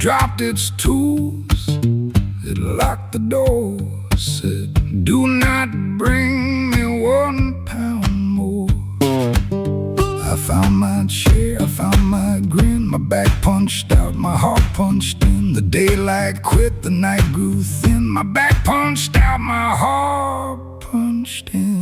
dropped its tools, it locked the door, said, "Do not bring me 1 pound more." I found my chair, I found my grin, my back punched out, my heart punched in. The daylight quit, the night grew thin, my back punched out, my heart punched in.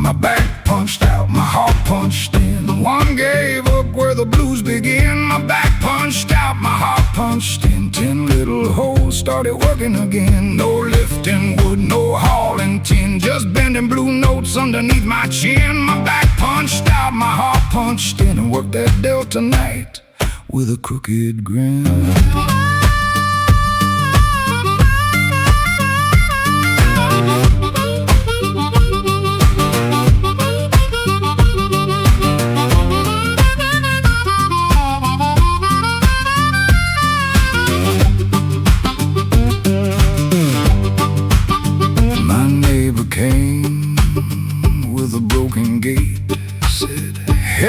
My back punched out, my heart punched in. One gave up where the blues begin. My back punched out, my heart punched in. 10 little holes started working again. No lifting wood, no hauling tin, just bending blue notes underneath my chin. My back punched out, my heart punched in, and worked that Delta night with a crooked grin.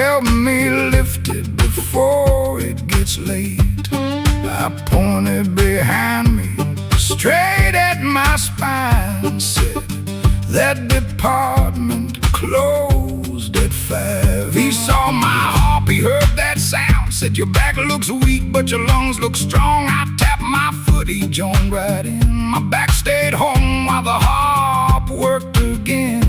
Help me lift it before it gets late. I pointed behind me, straight at my spine, said, "That department closed at 5. He saw my harp, he heard that sound, said, "Your back looks weak, but your lungs look strong." I tapped my foot, he joined right in. My back stayed home while the harp worked again.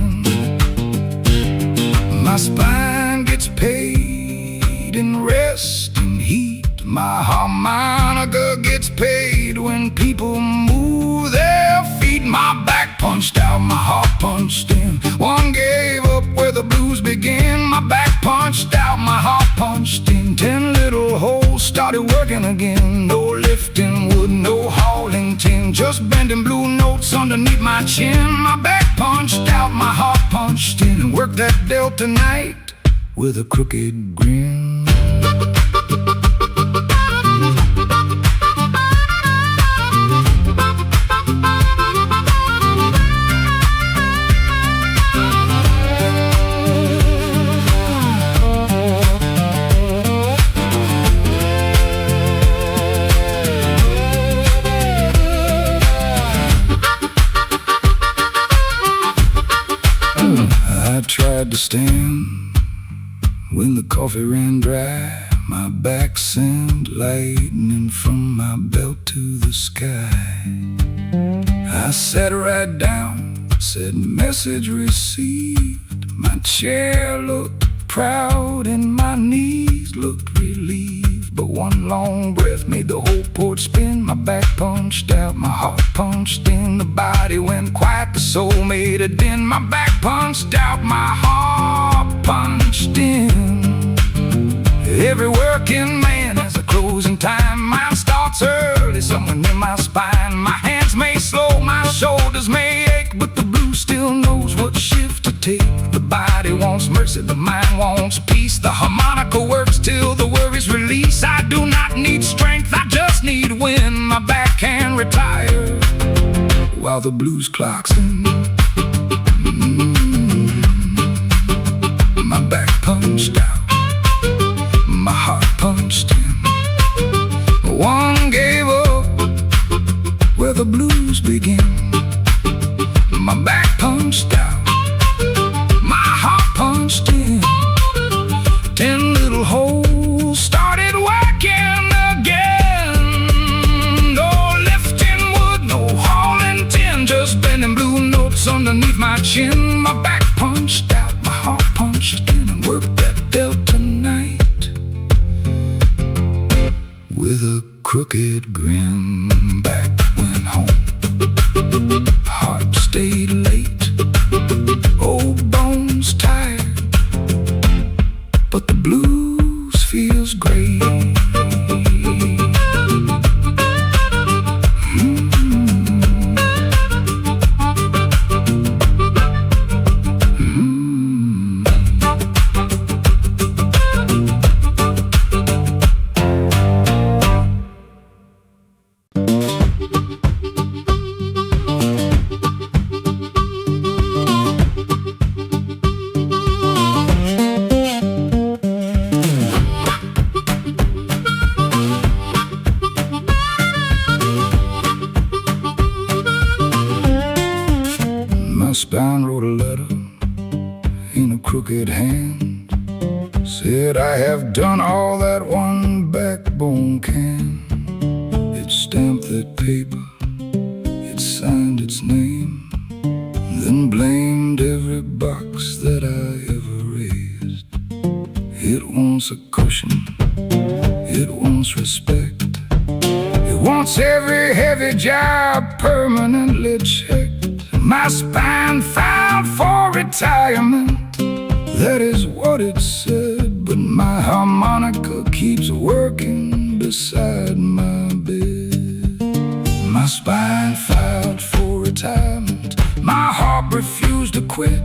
My spine gets paid in rest and heat. My harmonica gets paid when people move their feet. My back punched out, my heart punched in. One gave up where the blues begin. My back punched out, my heart punched in. 10 little holes started working again. No lifting wood, no hauling tin, just bending blue notes underneath my chin. My back punched out, my heart punched in, and worked that Delta night with a crooked grin. I tried to stand when the coffee ran dry. My back sent lightning from my belt to the sky. I sat right down, said, "Message received." My chair looked proud and my knees looked relieved. But one long breath made the whole porch spin. My back punched out, my heart punched in. The body went quiet, the soul made a din. My back punched out, my heart punched in. Every working man has a closing time. Mine starts early, somewhere near my spine. My hands may slow, my shoulders may ache, but the blues still knows what shift to take. The body wants mercy, the mind wants peace. The harmonica works till the worries release. I do not need strength, I just need wind. My back can retire while the blues clock's in. My back punched out, my heart punched in. One gave up where the blues begin. My back punched out, my heart punched in. 10 little holes started working again. No lifting wood, no hauling tin, just bending blue notes underneath my chin. My back punched out, my heart punched in, and worked that Delta night with a crooked grin. Back went home, heart stayed late, old bones tired, but the blues feels great. spine wrote a letter in a crooked hand. Said, I have done all that one backbone can. It stamped that paper, it signed its name, then blamed every box that I ever raised. It wants a cushion, it wants respect, it wants every heavy job permanently checked. My spine filed for retirement, that is what it said, but my harmonica keeps working beside my bed. My spine filed for retirement, my heart refused to quit.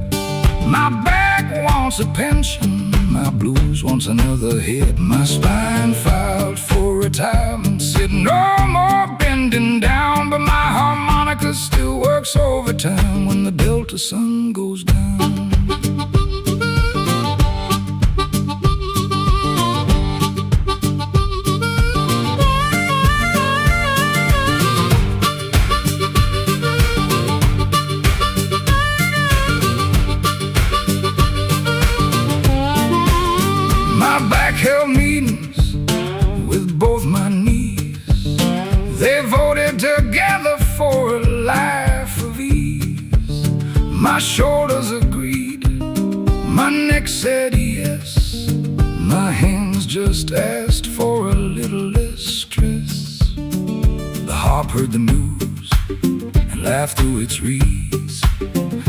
My back wants a pension, my blues wants another hit. My spine filed for retirement, said no more bending down, but my harmonica still works overtime when the Delta sun goes down. My back held meetings with both my knees. They voted together for a life of ease. My shoulders agreed, my neck said yes. My hands just asked for a little less stress. The harp heard the news and laughed through its reeds.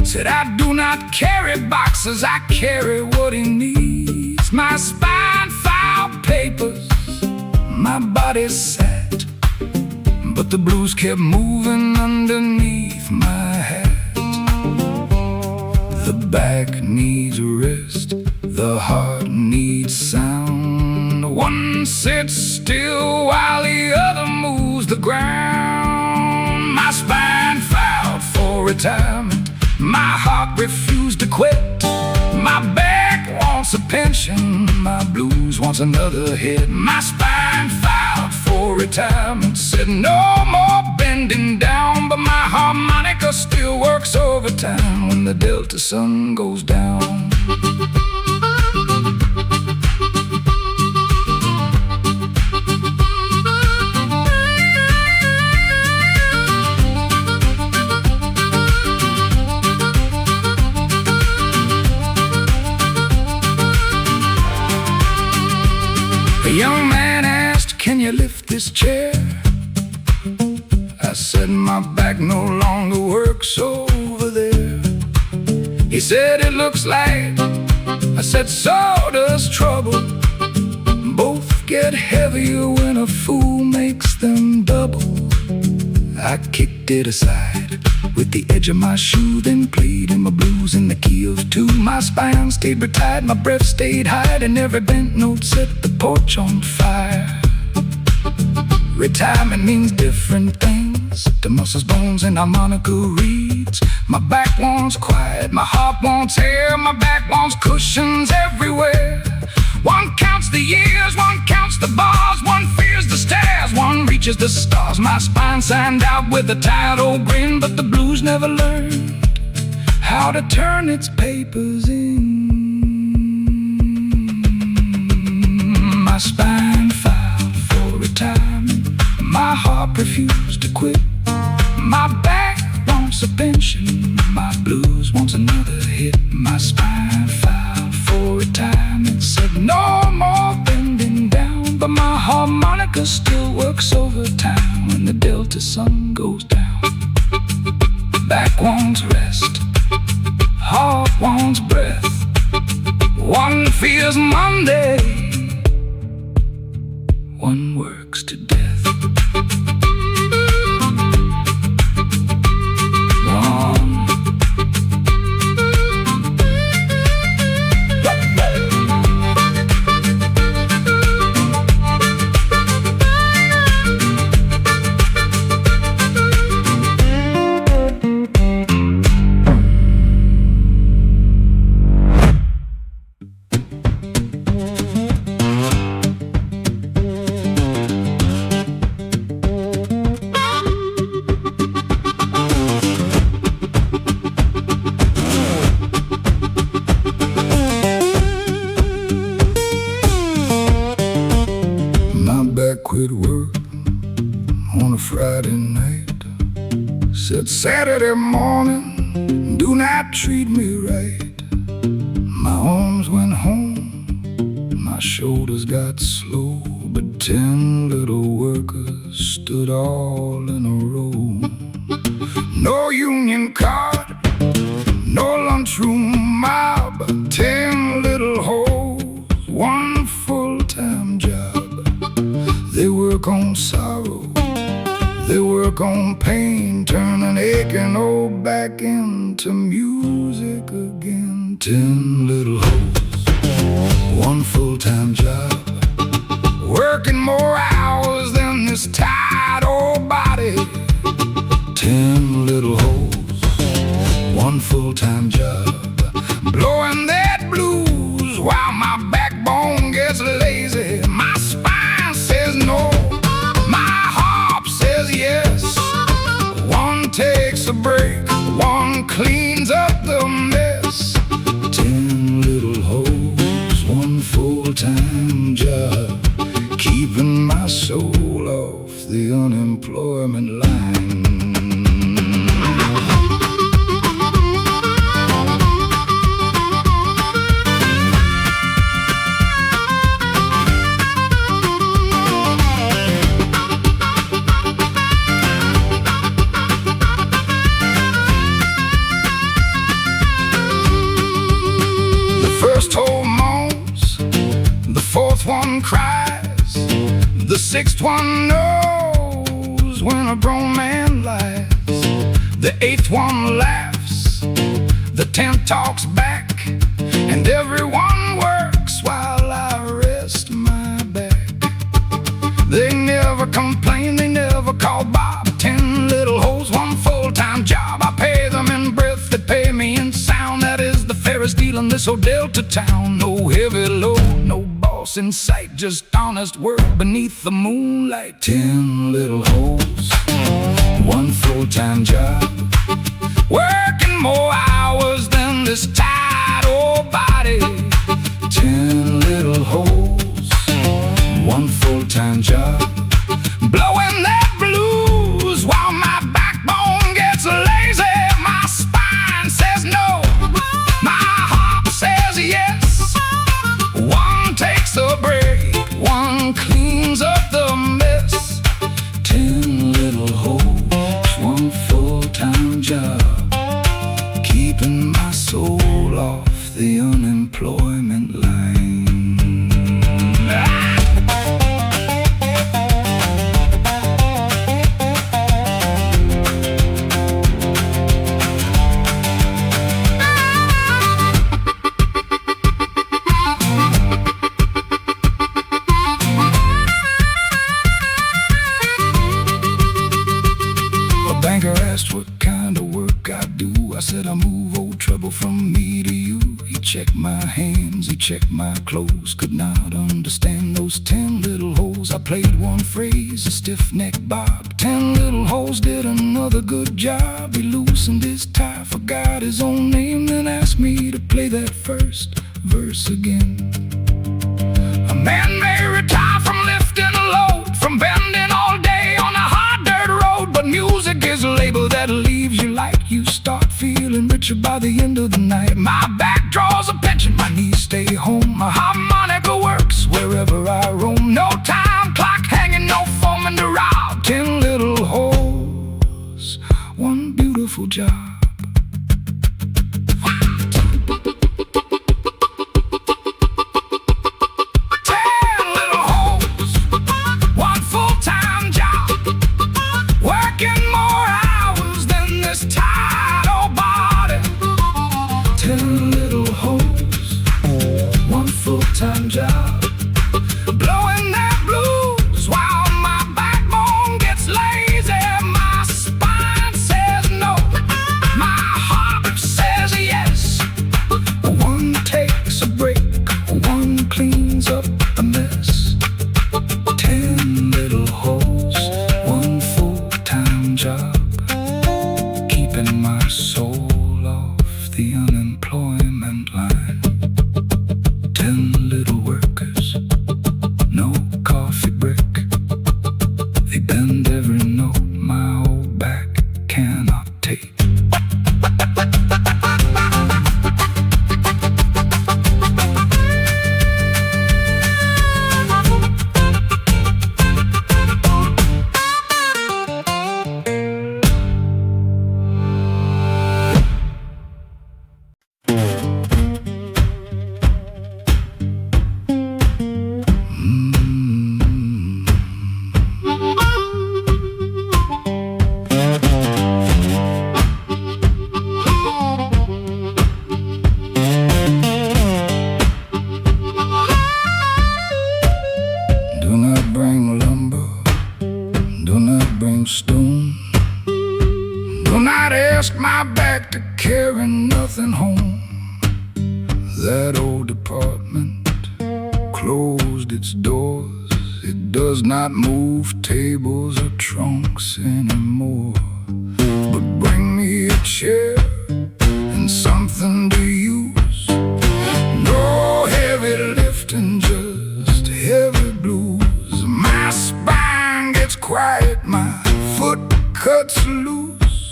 Said, I do not carry boxes, I carry what he needs. My spine filed papers, my body sat, but the blues kept moving underneath my hat. The back needs rest, the heart needs sound. One sits still while the other moves the ground. My spine filed for retirement, my heart refused to quit. My back wants a pension, my blues wants another hit. My spine filed for retirement, said no more bending down, but my harmonica still works overtime when the Delta sun goes down. A young man asked, can you lift this chair? I said, my back no longer works over there. He said, it looks like. I said, so does trouble. Both get heavier when a fool makes them double. I kicked it aside with the edge of my shoe, then played in my blues in the key of two. My spine stayed retired, my breath stayed high, and every bent note set the porch on fire. Retirement means different things to muscles, bones, and harmonica reeds. My back wants quiet, my heart wants air, my back wants cushions everywhere. One counts the years, one counts the bars, one fears the stairs, one reaches the stars. My spine signed out with a tired old grin, but the blues never learned how to turn its papers in. My spine filed for retirement, my heart refused to quit. My back wants a pension, my blues wants another hit. My spine filed for retirement, said no more bending down, but my harmonica still works overtime when the Delta sun goes down. Back wants rest, heart wants breath. One fears Monday, one works to death. quit work on a Friday night. Said Saturday morning, do not treat me right. My arms went home, my shoulders got slow, but 10 little workers stood all in a row. No union card, no lunchroom mob, 10 little hoes, one full-time job. They work on sorrow, they work on pain, turn an aching old back into music again. 10 little hoes, one full-time job, working more hours than this tired old body. 10 little hoes, one full-time job, blowing that blues while my backbone gets lazy. My spine says no, my harp says yes. One takes a break, one cleans up the mess. 10 little hoes, one full-time job, keeping my soul off the unemployment line. First hole moans, the fourth one cries, the sixth one knows when a grown man lies, the eighth one laughs, the 10th talks back, and everyone works while I rest my back. They never complain, they never call Bob. 10 little hoes, one full-time job. I pay them in breath, they pay me in sound. That is the Ferris deal in this old Delta town. No heavy load, no boss in sight, just honest work beneath the moonlight. 10 little hoes, one full-time job, working more hours than this tired old body. 10 little hoes, one full-time job, blowing that blues while my backbone gets lazy. My spine says no, my heart says yes. One takes a break, one cleans up the mess. 10 little hoes, one full-time job, keeping my soul off the unemployment line. Banker asked what kind of work I do. I said I move old trouble from me to you. He checked my hands, he checked my clothes, could not understand those 10 little hoes. I played one phrase, a stiff-neck bob. 10 little hoes did another good job. He loosened his tie, forgot his own name, then asked me to play that first verse again. A man may retire from lifting a load, from bending all day on a hard dirt road, but music is a label that leaves you like you start feeling richer by the end of the night. My back draws a pension, my knees stay home. My harmonica works wherever I roam. No time clock hanging, no foreman to rob. 10 little hoes, one beautiful job. 10 little hoes. stone. Do not ask my back to carry nothing home. That old apartment closed its doors. It does not move tables or trunks anymore. But bring me a chair and something to use. No heavy lifting, just heavy blues. My spine gets quiet, my foot cuts loose.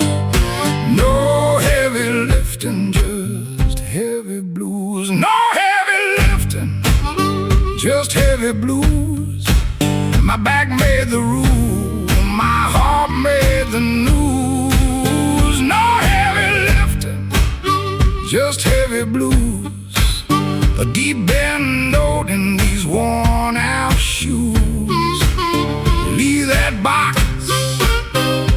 No heavy lifting, just heavy blues. No heavy lifting, just heavy blues. My back made the rule, my heart made the news. No heavy lifting, just heavy blues. A deep bend note in these worn out shoes. Leave that box,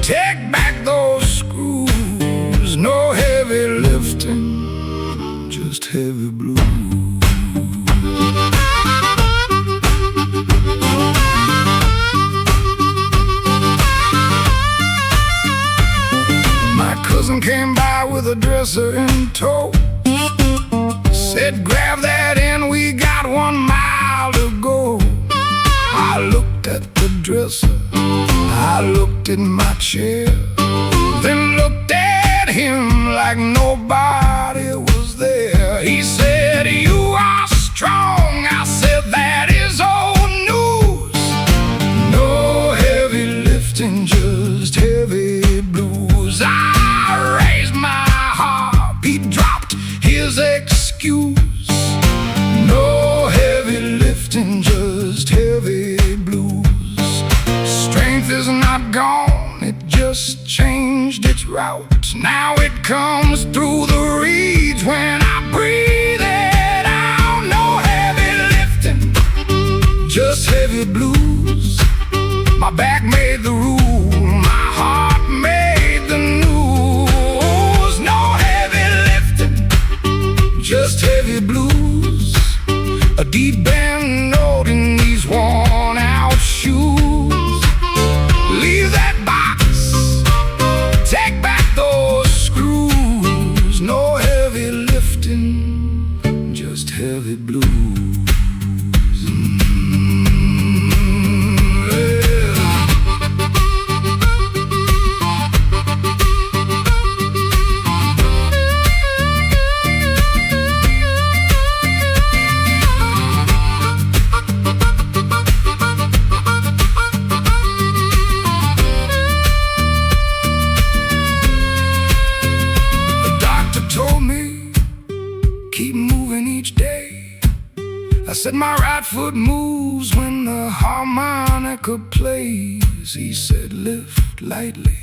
take back those screws. No heavy lifting, just heavy blues. Came by with a dresser in tow. Said grab that in, we got 1 mile to go. I looked at the dresser, I looked at my chair, then looked at him like nobody was there. He said, you are strong. I said, that is old news. No heavy lifting, just heavy blues. Excuse. No heavy lifting, just heavy blues. Strength is not gone, it just changed its route. Now it comes through the reeds when I breathe it out. No heavy lifting, just heavy blues. My back made the rule, my heart made the news. No heavy lifting, just heavy blues. A deep bend note in these worn out shoes. Leave that box, take back those screws. No heavy lifting, just heavy blues. Keep moving each day. I said my right foot moves when the harmonica plays. He said lift lightly.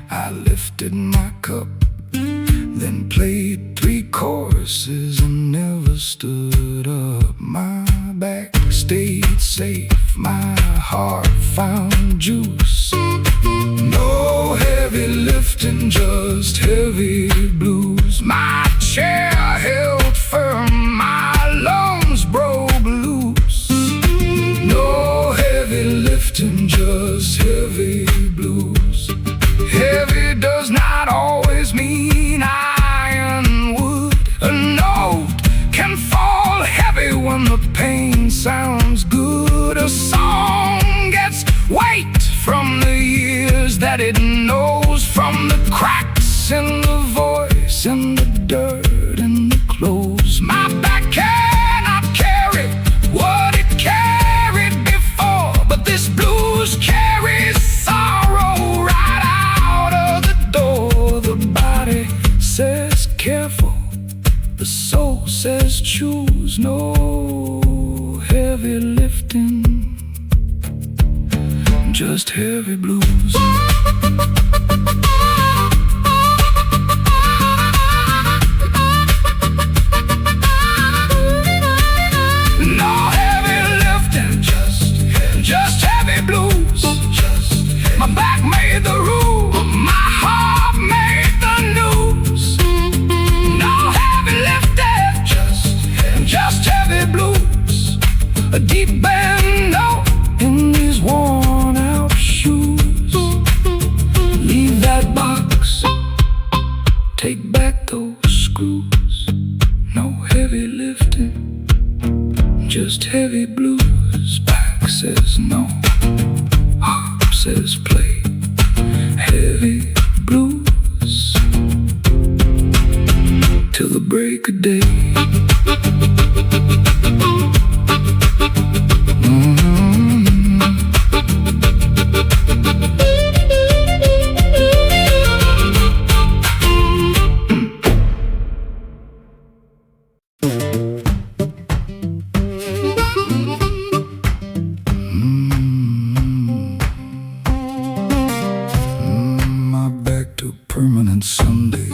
I lifted my cup, then played 3 choruses and never stood up. My back stayed safe, my heart found juice. No heavy lifting, just heavy blues. My chair held firm, my lungs broke loose. No heavy lifting, just heavy blues. Heavy does not always mean iron wood. A note can fall heavy when the pain sounds good. A song gets weight from the years that it knows, from the cracks in the voice and the dirt in the clothes. My back cannot carry what it carried before, but this blues carries sorrow right out of the door. The body says careful, the soul says choose. No heavy lifting, just heavy blues. My back made the rule, my heart made the news. No heavy lifting, just heavy blues. A deep bend note in these worn out shoes. Harp says play heavy blues till the break of day. My back to permanent Sunday.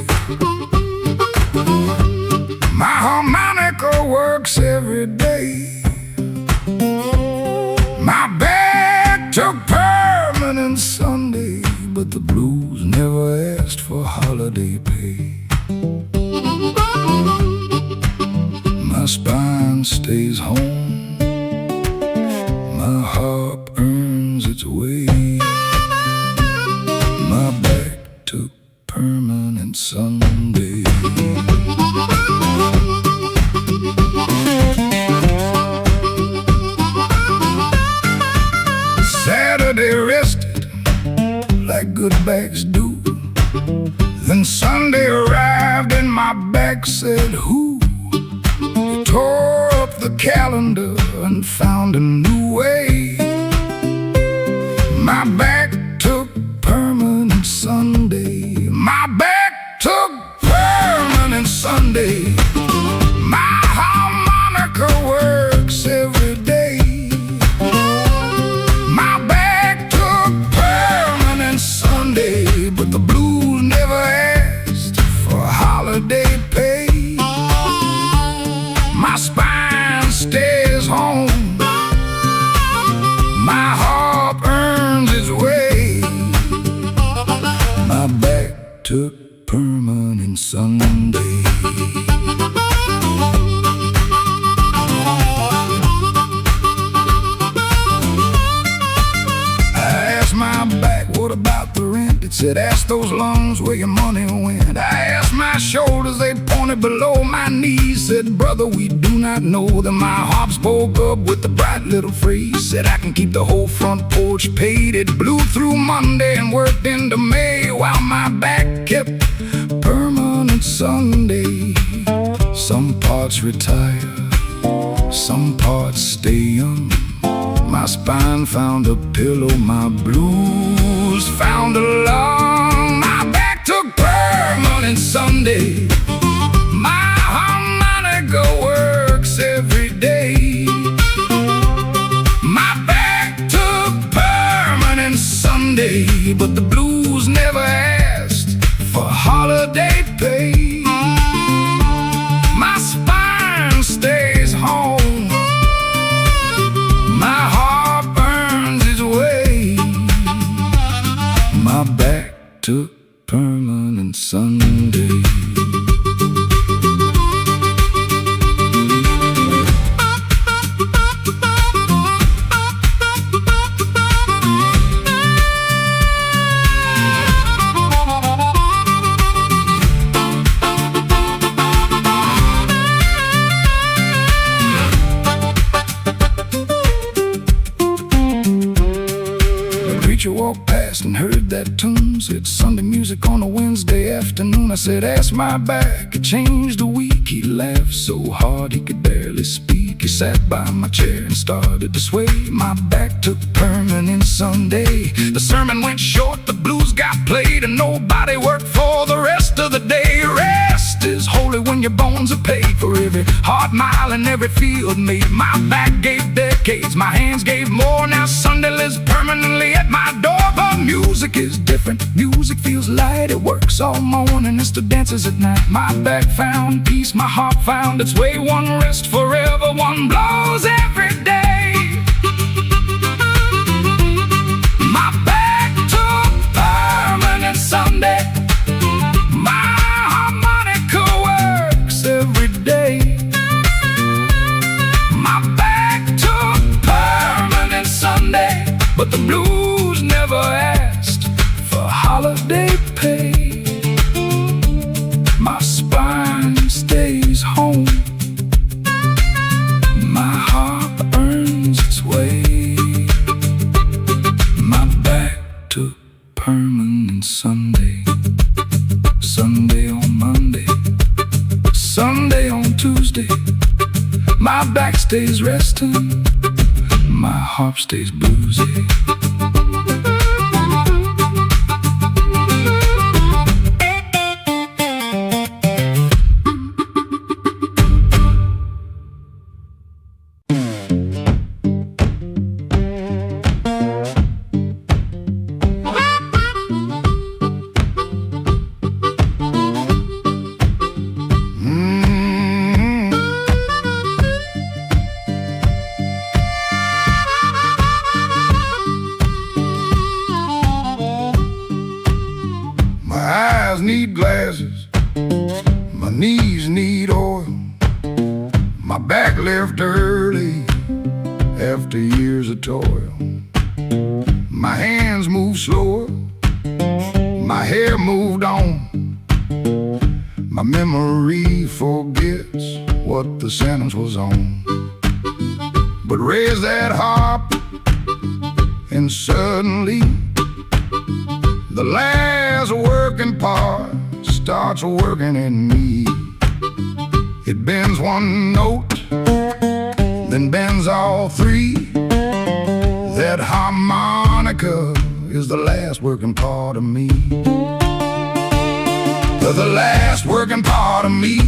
My harmonica works every day. My back took permanent Sunday, but the blues never asked for holiday pay. My spine stays home, my harp earns its way. My back took permanent Sunday. Saturday rested like good backs do. Then Sunday arrived and my back said who? He tore up the calendar and found a new way. My back took permanent Sunday. My back took permanent Sunday. My harmonica works every day. My back took permanent Sunday, but the blues never asked for holiday pay. My spine stays home, my harp earns its way. My back took permanent Sunday. I asked my back, what about the rent? It said, ask those lungs where your money went. I asked my shoulders, they pointed below my knees. Said, brother, we do not know. Then my harp spoke up with the bright little phrase. Said, I can keep the whole front porch paid. It blew through Monday and worked into May, while my back kept permanent Sunday. Some parts retire, some parts stay young. My spine found a pillow, my blues found a lung. My back took permanent Sunday. My harmonica works every day. My back took permanent Sunday, but the blues never asked for holiday pay. My spine stays home, my harp earns its way. My back took permanent Sunday. Preacher walked past and heard that tune. Said Sunday music on a Wednesday afternoon. I said, ask my back, it changed a week. He laughed so hard he could barely speak. He sat by my chair and started to sway. My back took permanent Sunday. The sermon went short, the blues got played, and nobody worked for the rest of the day. Rest is holy when your bones are paid. For every hard mile and every field made, my back gave decades, my hands gave more. Now Sunday lives permanently at my door. But music is different, music feels light. It works all morning and still dances at night. My back found peace, my heart found its way. One rest forever, one blows every day. My back took permanent Sunday. My harmonica works every day. My back took permanent Sunday, but the blues never asked for holiday pay. My spine stays home, my harp earns its way. My back stays resting, my harp stays bluesy. My eyes need glasses, my knees need oil. My back left early after years of toil. My hands move slower, my hair moved on. My memory forgets what the sentence was on. But raise that harp and suddenly the last working part starts working in me. It bends one note, then bends all three. That harmonica is the last working part of me. The last working part of me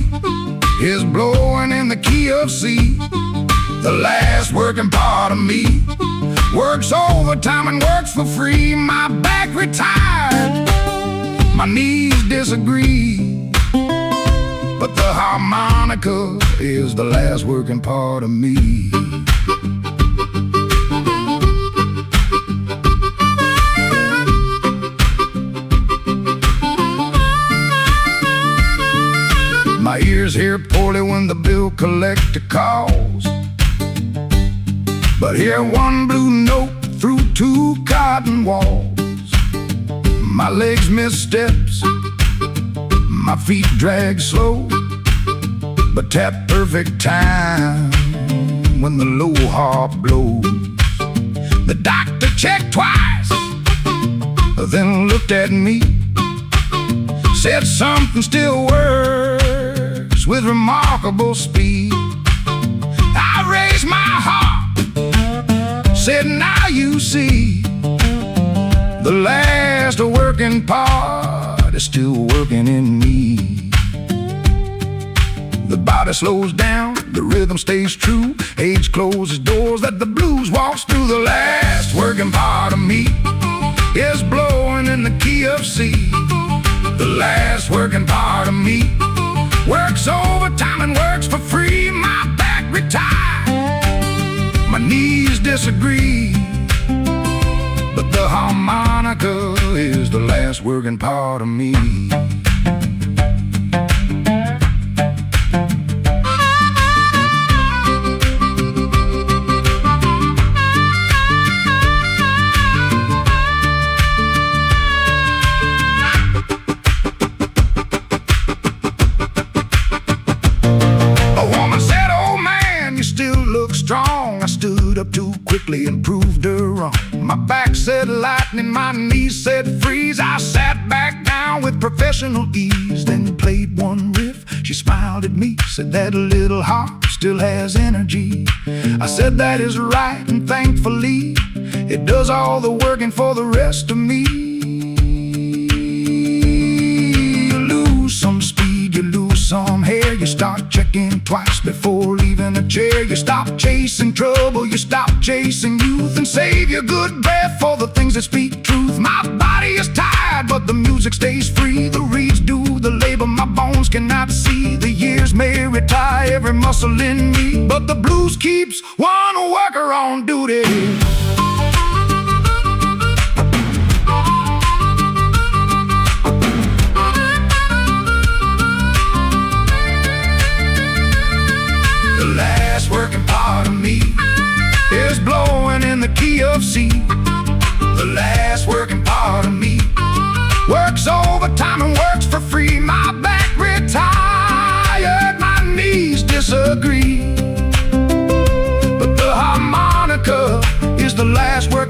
is blowing in the key of C. The last working part of me works overtime and works for free. My back retired, my knees disagree, but the harmonica is the last working part of me. My ears hear poorly when the bill collector calls, but hear one blue note through two cotton walls. My legs miss steps, my feet drag slow, but tap perfect time when the low harp blows. The doctor checked twice, then looked at me, said something still works with remarkable speed. I raised my harp, said now you see, the last working part is still working in me. The body slows down, the rhythm stays true. Age closes doors that the blues walks through. The last working part of me is blowing in the key of C. The last working part of me works overtime and works for free. My back retired, my knees disagree, but the harmonica is the last working part of me. Strong, I stood up too quickly and proved her wrong. My back said lightning, my knees said freeze. I sat back down with professional ease, then played one riff. She smiled at me, said that little harp still has energy. I said that is right, and thankfully it does all the working for the rest of me. You lose some speed, you lose some hair. You start checking twice before leaving a chair. You stop chasing trouble, you stop chasing youth, and save your good breath for the things that speak truth. My body is tired, but the music stays free. The reeds do the labor my bones cannot see. The years may retire every muscle in me, but the blues keeps one worker on duty. Working part of me is blowing in the key of C. The last working part of me works overtime and works for free. My back retired, my knees disagree, but the harmonica is the last working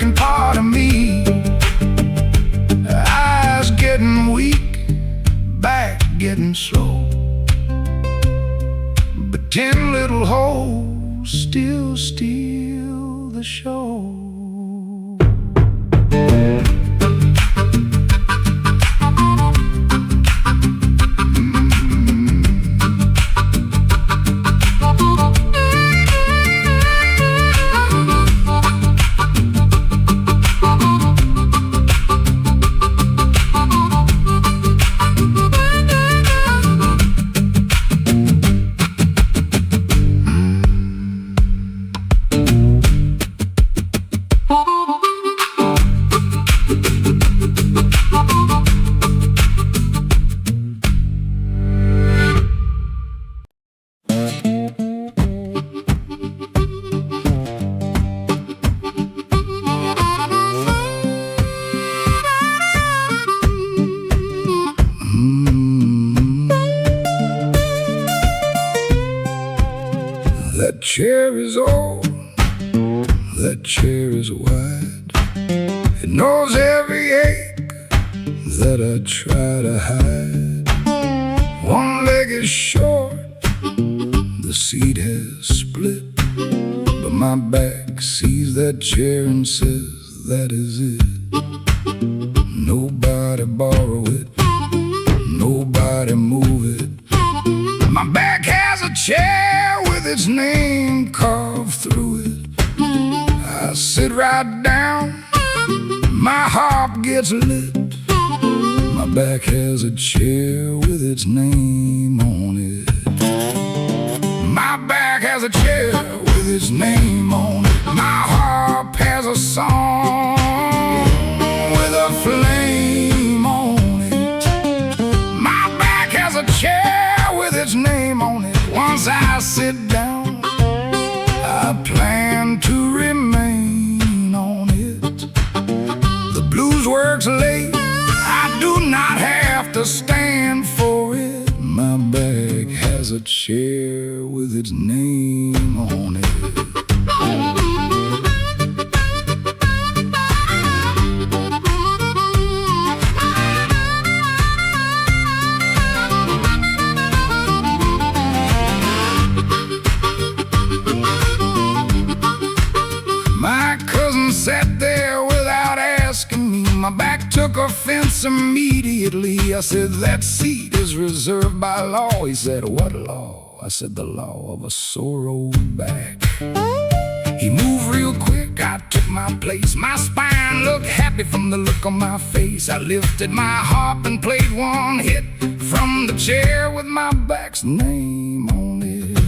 chair is old, that chair is wide. It knows every ache that I try to hide. One leg is short, the seat has split, but my back sees that chair and says that is it. Nobody borrow it, nobody move it. My back has a chair with its name carved through it. I sit right down, my harp gets lit. My back has a chair with its name on it. My back has a chair with its name on it. My harp has a song with a flame on it. My back has a chair with its name on it. Once I sit down, I plan to remain on it. The blues works late, I do not have to stand for it. My back has a chair with its name on it. My cousin sat there without asking me. My back took offense immediately. I said, that seat is reserved by law. He said, what law? I said, the law of a sore old back. He moved real quick, I took my place. My spine looked happy from the look on my face. I lifted my harp and played one hit from the chair with my back's name on it.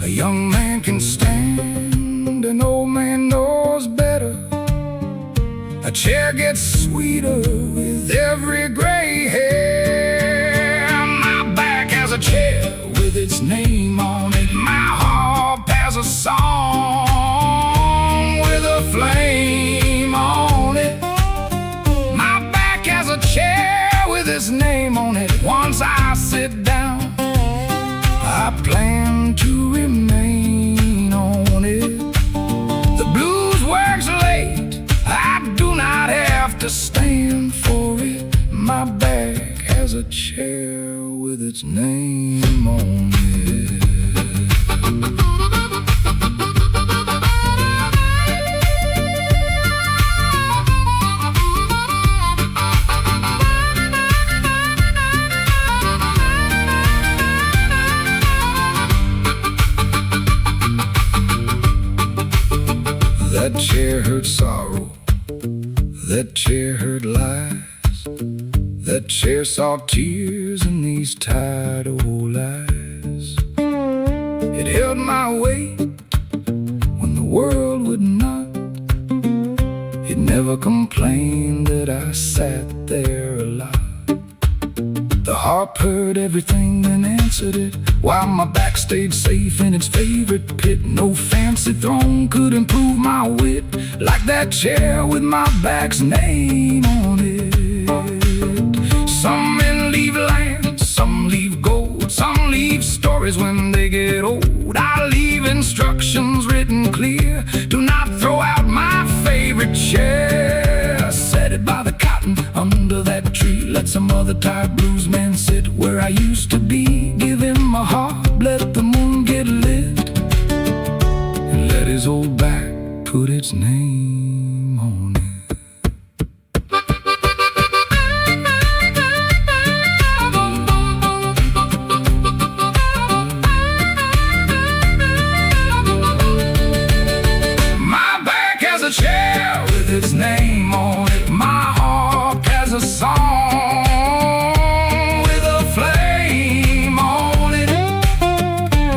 A young man can stand, an old man knows better. A chair gets sweeter with every gray hair. My back has a chair with its name on it. My harp has a song with a flame on it. My back has a chair with its name on it. Once I sit down, I plan to remain on it. The blues works late, I do not have to stand for it. My back has a chair with its name on it. That chair heard sorrow, that chair heard lies. That chair saw tears in these tired old eyes. It held my weight when the world would not. It never complained that I sat there a lot. The harp heard everything and answered it, while my back stayed safe in its favorite pit. No fancy throne could improve my wit like that chair with my back's name on it. Some men leave land, some leave gold, some leave stories when they get old. I leave instructions written clear: do not throw out my favorite chair. Set it by the cotton under that tree. Let some other tired bluesman sit where I used to be. Give him a harp, let the moon get lit, and let his old back put its name on it. My back has a chair with its name on it. My harp has a song with a flame on it.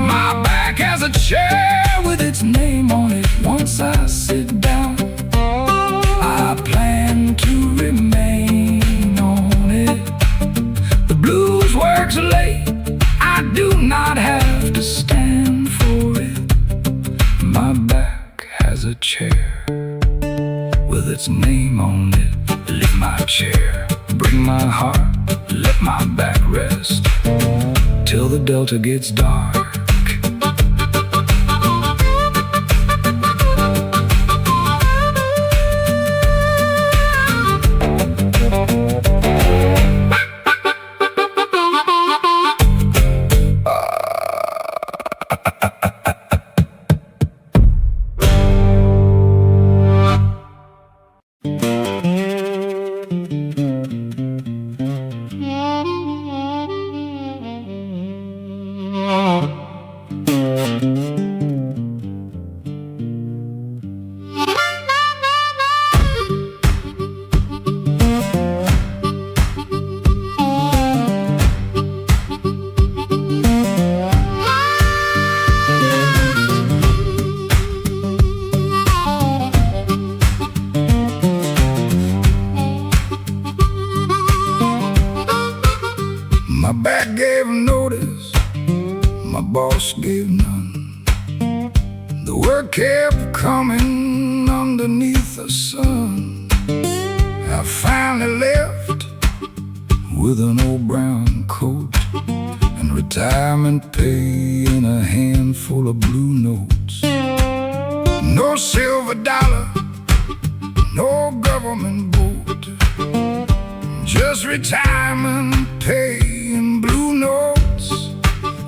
My back has a chair with its name on it. Once I sit down, I plan to remain on it. The blues works late, I do not have to stand for it. My back has a chair with its name on it. Lift my chair, bring my heart, let my back rest till the delta gets dark. boss gave none. The work kept coming underneath the sun. I finally left with an old brown coat and retirement pay in a handful of blue notes. No silver dollar, no government boat, just retirement pay in blue notes.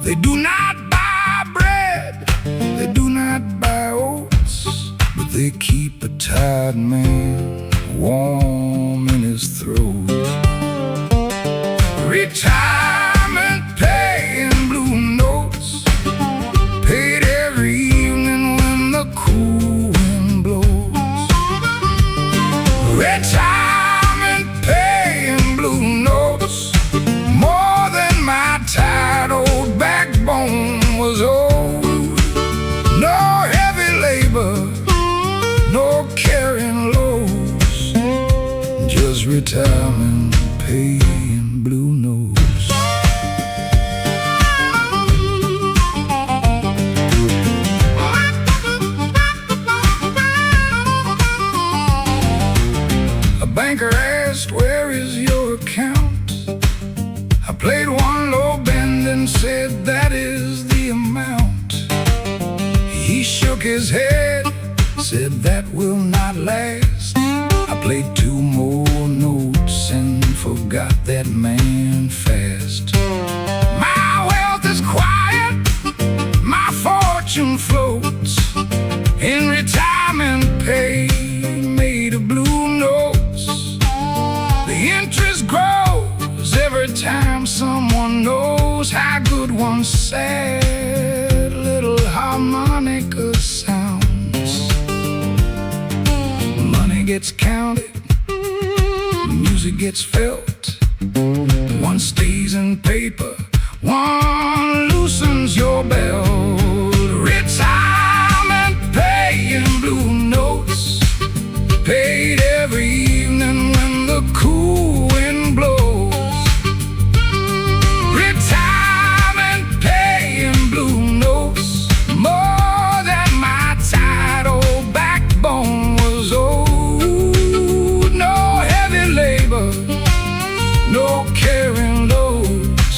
They do not buy bread, they do not buy oats, but they keep a tired man warm in his throat. Retirement pay in blue notes, paid every evening when the cool wind blows. Retirement pay in blue notes, more than my tired old backbone was old. No heavy labor, no carrying loads, just retirement pay in blue notes. A banker asked, "Where is your account?" I played one low bend and said, "That is the amount." He shook his head, said, "That will not last." I played two more notes and forgot that man fast. My wealth is quiet, my fortune floats in retirement pay made of blue notes. The interest grows every time someone knows how good one sad little harmonica sounds. Money gets counted, music gets felt. One stays in paper, one loosens your belt. Retirement pay in blue notes, paid every evening when the cool wind blows. Retirement pay in blue notes, more than my tired old backbone was old. No heavy labor, no carrying loads,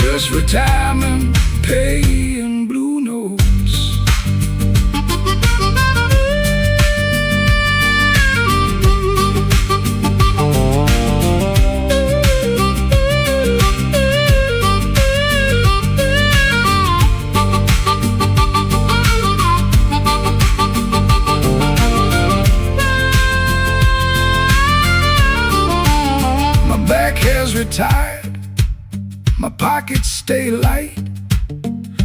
just retirement pay in blue notes. My back has retired, my pockets stay light,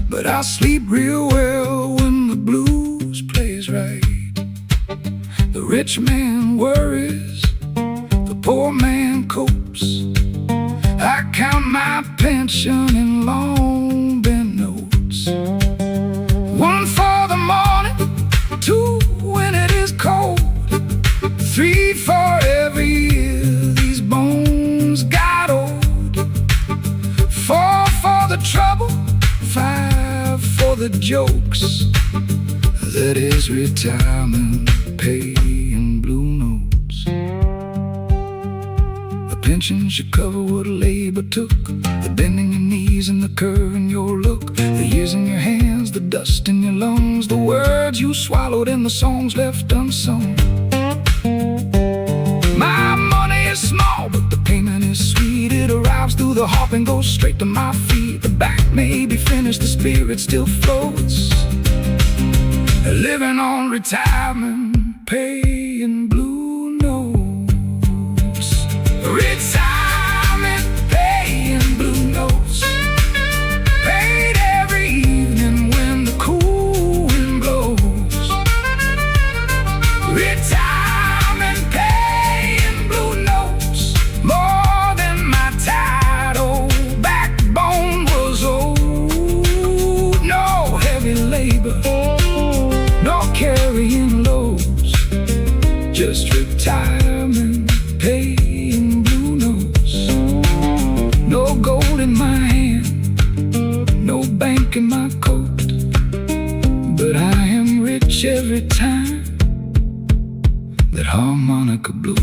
but I sleep real well when the blues plays right. The rich man worries, the poor man copes. I count my pension in long bent notes. One for the morning, two when it is cold, three for every year these bones got old, four for the trouble, five for the jokes. That is retirement pay in blue notes. A pension should cover what labor took, the bending your knees and the curve in your look, the years in your hands, the dust in your lungs, the words you swallowed and the songs left unsung. My money is small, but the payment is sweet. It arrives through the harp and goes straight to my feet. The back may be finished, the spirit still floats, living on retirement pay in blue notes. Retirement pay in blue notes, paid every evening when the cool wind blows. Retirement pay in blue notes, more than my tired old backbone was old. No heavy labor, no carrying loads, just retirement pay in blue notes. No gold in my hand, no bank in each every time that harmonica blues.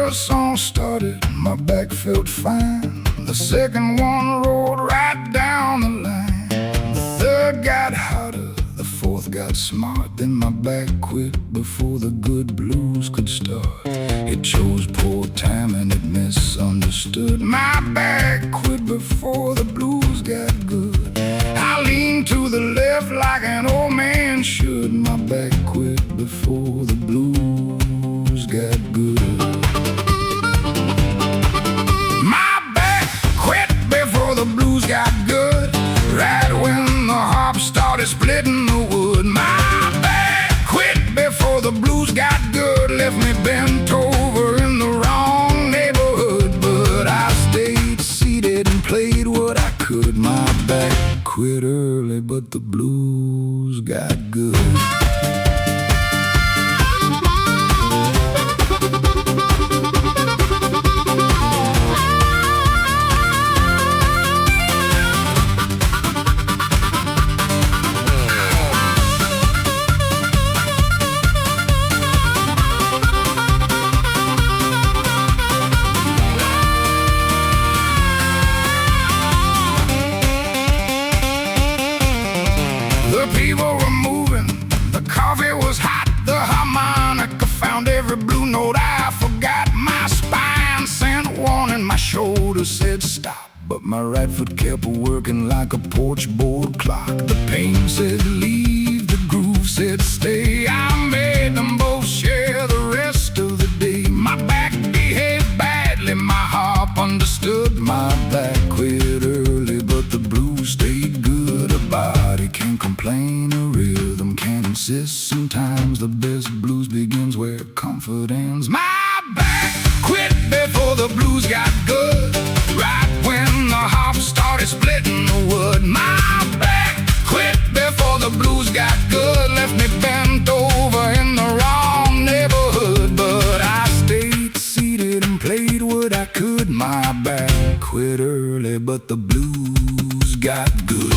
Song started, my back felt fine. The second one rolled right down the line. The third got hotter, the fourth got smart. Then my back quit before the good blues could start. It chose poor time and it misunderstood. My back quit before the blues got good. I leaned to the left like an old man should. My back quit before the blues got good. The blues got good right when the harp started splitting the wood. My back quit before the blues got good, left me bent over in the wrong neighborhood. But I stayed seated and played what I could. My back quit early, but the blues got good. The people were moving, the coffee was hot, the harmonica found every blue note I forgot. My spine sent warning, my shoulder said stop, but my right foot kept working like a porch board clock. The pain said leave, the groove said stay. I made them both share the rest of the day. My back behaved badly, my harp understood. My back quit early, but the blues stayed good. A body can't complain, a rhythm can't insist. Sometimes the best blues begins where comfort ends. My back quit before the blues got good, right when the harp started splitting the wood. My back quit before the blues got good, left me bent over in the wrong neighborhood. But I stayed seated and played what I could. My back quit early, but the blues got good.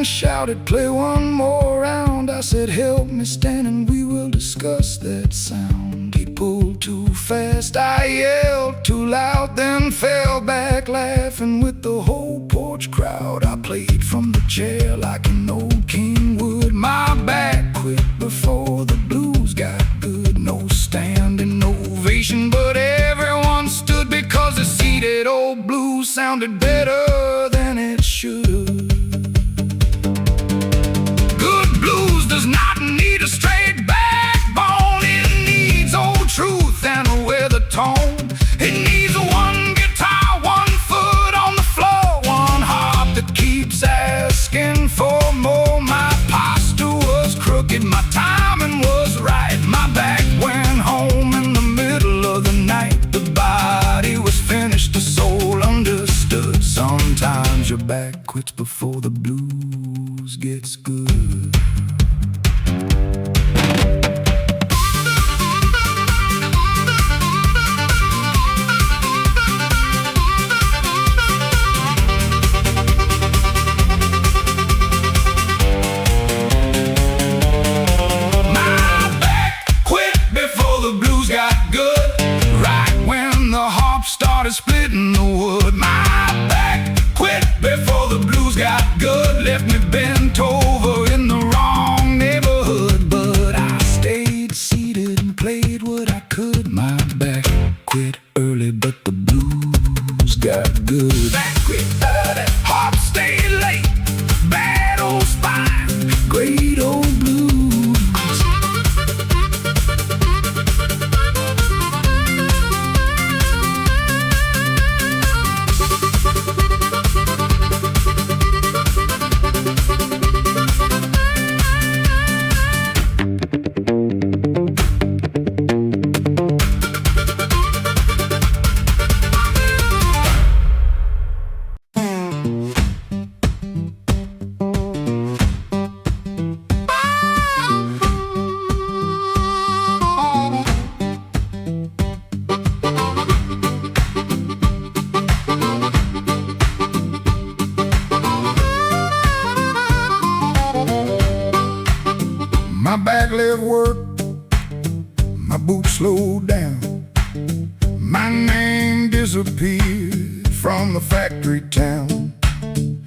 Shouted, play one more round. I said, help me stand and we will discuss that sound. He pulled too fast, I yelled too loud, then fell back laughing with the whole porch crowd. I played from the chair like an old king would. My back quit before the blues got good. No standing ovation, but everyone stood because the seated old blues sounded better than it should. Does not need a straight backbone. It needs old truth and a weathered tone. It needs one guitar, one foot on the floor, one harp that keeps asking for more. My posture was crooked, my timing was right. My back went home in the middle of the night. The body was finished, the soul understood. Sometimes your back quits before the blues gets good. Splitting the My back left work, my boots slowed down. My name disappeared from the factory town.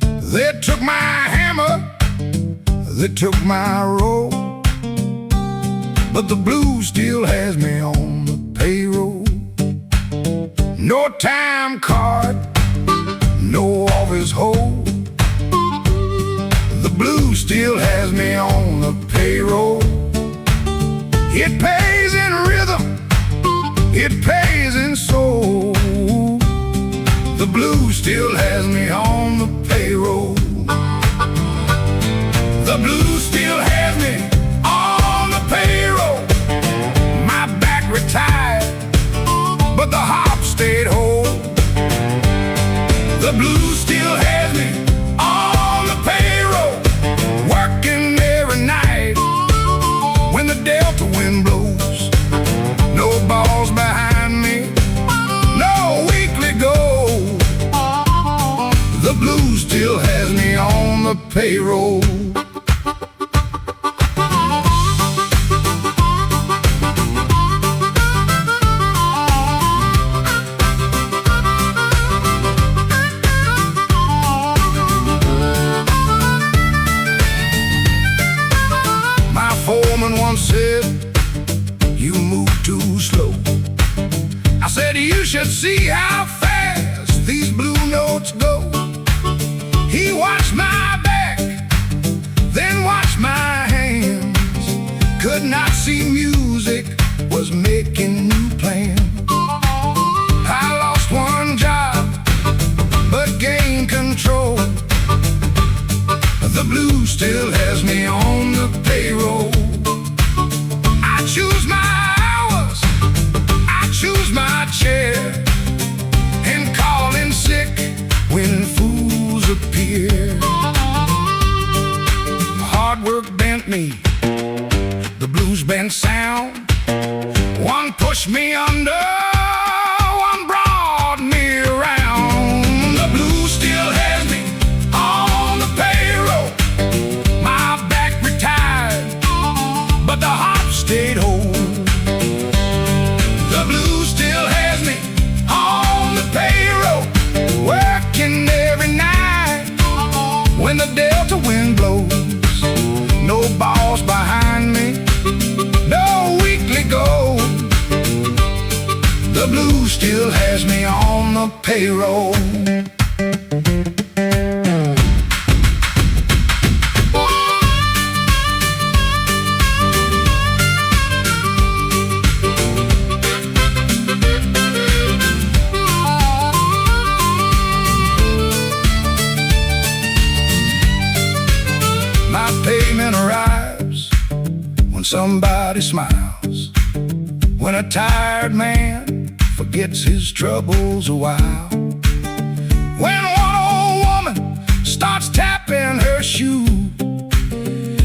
They took my hammer, they took my roll, but the blues still has me on the payroll. No time card, no office hold, the blues still has me on the payroll. It pays in rhythm, it pays in soul, the blues still has me on the payroll. The blues still has me on the payroll. My back retired, but the hop stayed whole. The blues still has me on the payroll, working every night when the delta wind blows. No balls behind me, no weekly goal. The blues still has me on the payroll. My foreman once said, "You move too slow." I said, "You should see how fast these blue notes go." He watched my back, then watched my hands, could not see music was making new plans. I lost one job, but gained control. The blues still has me on the payroll. I choose my hours, I choose my chair, and call in sick when fools appear. Hard work bent me, the blues bent sound. One pushed me under, one brought me around. The blues still has me on the payroll. My back retired, but the hop stayed whole. The blues still has me on the payroll, working every night when the delta wind blows. No boss behind me, no weekly goal. The blues still has me on the payroll. My payment arrives when somebody smiles, when a tired man forgets his troubles a while, when one old woman starts tapping her shoe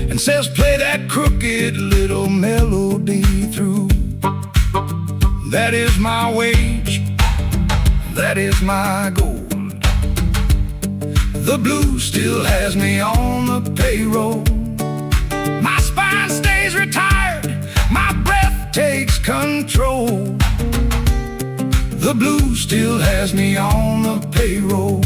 and says, "Play that crooked little melody through." That is my wage, that is my gold. The blues still has me on the payroll. My spine stays retired, my breath takes control. The blues still has me on the payroll.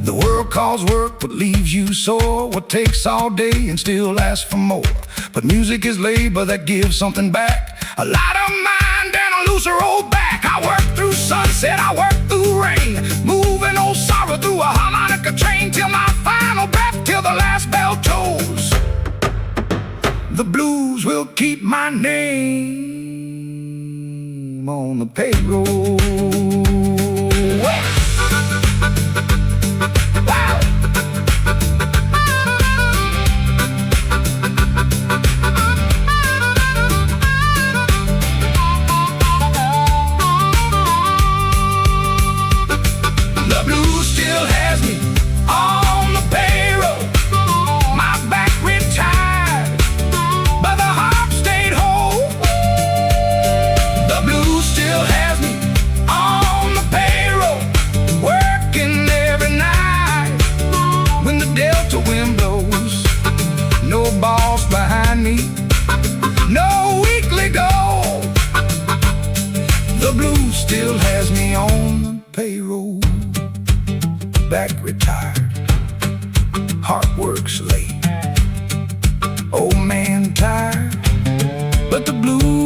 The world calls work what leaves you sore, what takes all day and still asks for more. But music is labor that gives something back, a lighter mind and a looser old back. I work through sunset, I work through rain, moving old sorrow through a harmonica train, till my final breath, till the last bell tolls. The blues will keep my name on the payroll. The blues still has me on the payroll. My back retired, but the harp stayed whole. The blues still has me on back retired. Heart works late, old man tired, but the blues